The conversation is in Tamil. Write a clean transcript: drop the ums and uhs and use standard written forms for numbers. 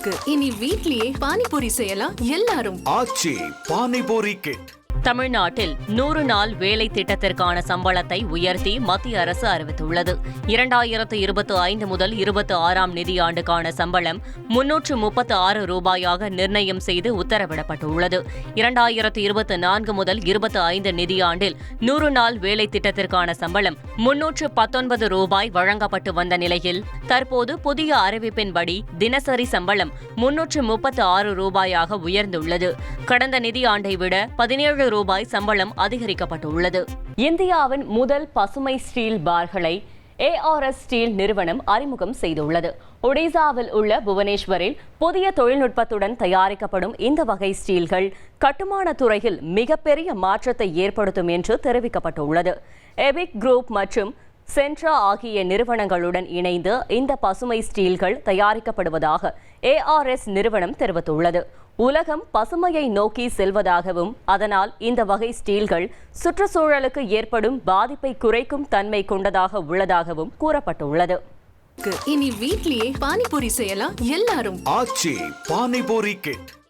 இனி வீட்லயே பானிபூரி செய்யலாம் எல்லாரும். ஆச்சி பானிபூரி கிட். தமிழ்நாட்டில் 100 நாள் வேலை திட்டத்திற்கான சம்பளத்தை உயர்த்தி மத்திய அரசு அறிவித்துள்ளது. 2025 முதல் 26ஆம் நிதியாண்டுக்கான சம்பளம் 336 ரூபாயாக நிர்ணயம் செய்து உத்தரவிடப்பட்டுள்ளது. 2024 முதல் 25 நிதியாண்டில் 100 நாள் வேலை திட்டத்திற்கான சம்பளம் 319 ரூபாய் வழங்கப்பட்டு வந்த நிலையில் தற்போது புதிய அறிவிப்பின்படி தினசரி சம்பளம் 336 ரூபாயாக உயர்ந்துள்ளது. கடந்த நிதியாண்டை விட 17 ரூபாய் சம்பளம் அதிகரிக்கப்பட்டுள்ளது. இந்தியாவின் முதல் பசுமை ஸ்டீல் பார்களை ARS ஸ்டீல் நிறுவனம் அறிமுகம் செய்துள்ளது. ஒடிசாவில் உள்ள புவனேஸ்வரில் புதிய தொழில்நுட்பத்துடன் தயாரிக்கப்படும் இந்த வகை ஸ்டீல்கள் கட்டுமான துறையில் மிகப்பெரிய மாற்றத்தை ஏற்படுத்தும் என்று தெரிவிக்கப்பட்டுள்ளது. எபிக் குரூப் மற்றும் சென்ட்ரா ஆகிய நிறுவனங்களுடன் இணைந்து இந்த பசுமை ஸ்டீல்கள் தயாரிக்கப்படுவதாக ARS நிறுவனம் தெரிவித்துள்ளது. உலகம் பசுமையை நோக்கி செல்வதாகவும் அதனால் இந்த வகை ஸ்டீல்கள் சுற்றுச்சூழலுக்கு ஏற்படும் பாதிப்பை குறைக்கும் தன்மை கொண்டதாக உள்ளதாகவும் கூறப்பட்டுள்ளது. இனி வீட்லயே பானிபூரி செய்யலாம் எல்லாரும். ஆச்சி பானிபூரி கிட்.